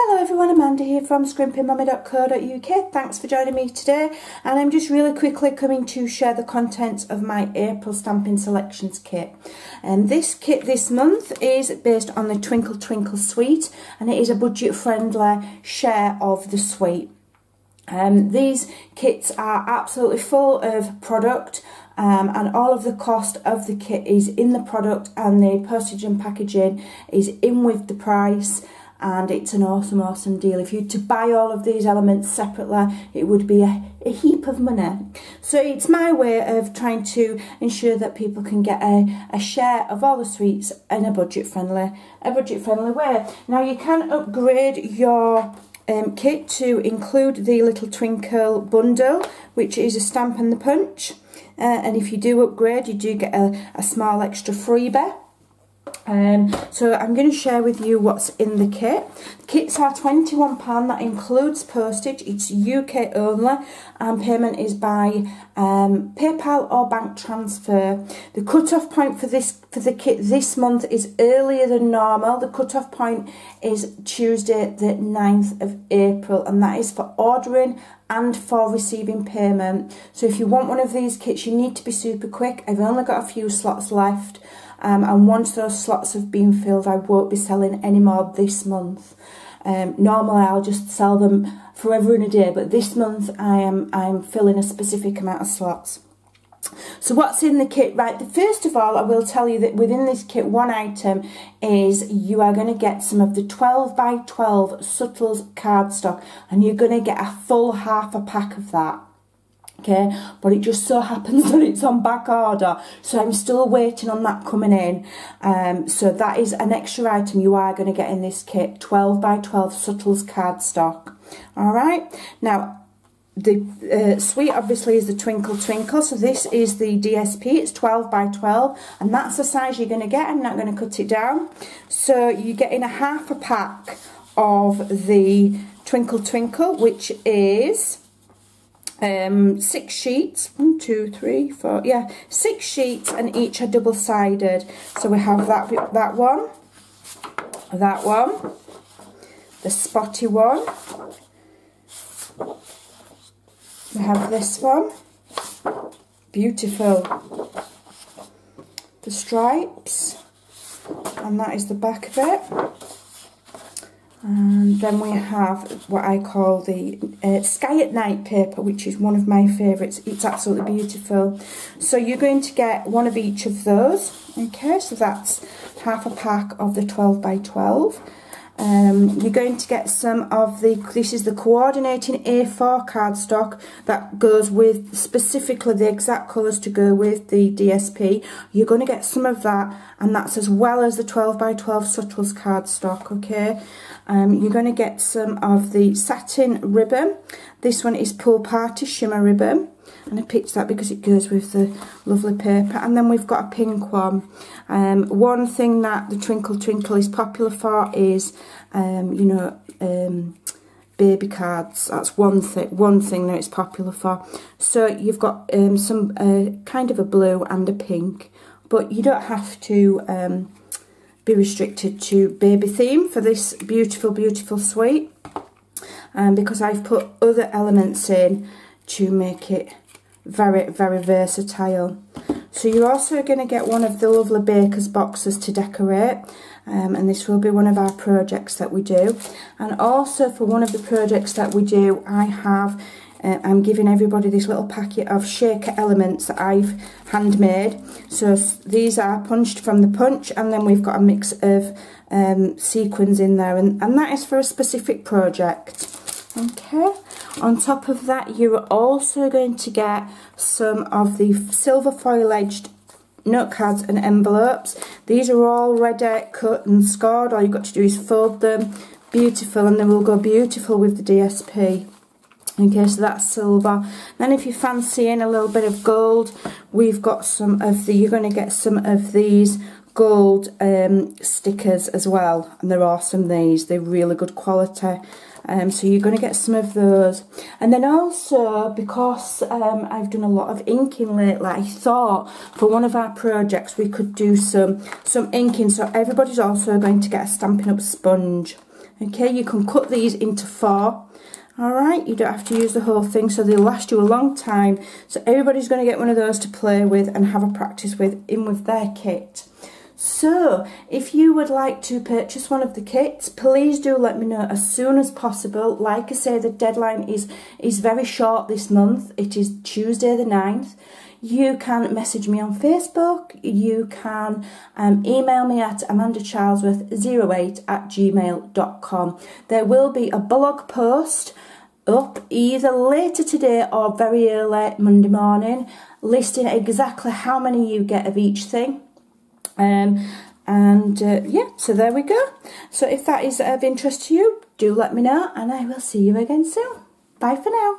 Hello everyone, Amanda here from Scrimpingmommy.co.uk. Thanks for joining me today, and I'm just really quickly coming to share the contents of my April Stampin' Selections kit. And this kit this month is based on the Twinkle Twinkle suite, and it is a budget friendly share of the suite. These kits are absolutely full of product, and all of the cost of the kit is in the product, and the postage and packaging is in with the price. And it's an awesome deal. If you were to buy all of these elements separately, it would be a heap of money. So it's my way of trying to ensure that people can get a share of all the sweets in a budget friendly way. Now you can upgrade your kit to include the little Twinkle bundle, which is a stamp and the punch. And if you do upgrade, you do get a small extra freebie. So I'm going to share with you what's in the kit. The kits are £21, that includes postage. It's UK only, and payment is by PayPal or bank transfer. The cut-off point for the kit this month is earlier than normal. The cut-off point is Tuesday the 9th of April, and that is for ordering and for receiving payment. So if you want one of these kits, you need to be super quick. I've only got a few slots left. And once those slots have been filled, I won't be selling any more this month. Normally I'll just sell them forever and a day, but this month I'm filling a specific amount of slots. So what's in the kit? Right, first of all, I will tell you that within this kit, one item is you are going to get some of the 12 by 12 Subtles cardstock, and you're going to get a full half a pack of that. Okay, but it just so happens that it's on back order, so I'm still waiting on that coming in. So that is an extra item you are going to get in this kit, 12 by 12 Subtles cardstock. Alright, now the suite obviously is the Twinkle Twinkle, so this is the DSP, it's 12 by 12, and that's the size you're going to get. I'm not going to cut it down. So you're getting a half a pack of the Twinkle Twinkle, which is 6 sheets, 1, 2, 3, 4, yeah, 6 sheets, and each are double-sided. So we have that one, the spotty one, we have this one, beautiful, the stripes, and that is the back of it. And then we have what I call the Sky at Night paper, which is one of my favourites. It's absolutely beautiful. So you're going to get one of each of those. Okay, so that's half a pack of the 12 by 12. You're going to get some of this is the coordinating A4 cardstock that goes with specifically the exact colours to go with the DSP. You're going to get some of that, and that's as well as the 12 by 12 Subtles cardstock, okay? You're going to get some of the satin ribbon. This one is Pool Party Shimmer ribbon, and I picked that because it goes with the lovely paper. And then we've got a pink one. One thing that the Twinkle Twinkle is popular for is, baby cards. That's one thing that it's popular for. So you've got some kind of a blue and a pink, but you don't have to be restricted to baby theme for this beautiful suite, because I've put other elements in to make it very versatile. So you're also going to get one of the lovely baker's boxes to decorate, and this will be one of our projects that we do. And also for one of the projects that we do, I'm giving everybody this little packet of shaker elements that I've handmade. So these are punched from the punch, and then we've got a mix of sequins in there, and that is for a specific project. Okay, on top of that, you're also going to get some of the silver foil edged note cards and envelopes. These are already cut and scored. All you've got to do is fold them, beautiful, and they will go beautiful with the DSP. Okay, so that's silver. Then if you're fancying a little bit of gold, we've got you're going to get some of these gold stickers as well, and they're awesome. They're really good quality. So you're going to get some of those. And then also, because I've done a lot of inking lately, I thought for one of our projects we could do some inking. So everybody's also going to get a Stampin' Up sponge. Okay, you can cut these into 4. Alright, you don't have to use the whole thing, so they'll last you a long time. So everybody's going to get one of those to play with and have a practice with their kit. So, if you would like to purchase one of the kits, please do let me know as soon as possible. Like I say, the deadline is very short this month. It is Tuesday the 9th. You can message me on Facebook. You can email me at amandacharlesworth08@gmail.com. There will be a blog post up either later today or very early Monday morning listing exactly how many you get of each thing. Yeah, so there we go. So if that is of interest to you, do let me know, and I will see you again soon. Bye for now.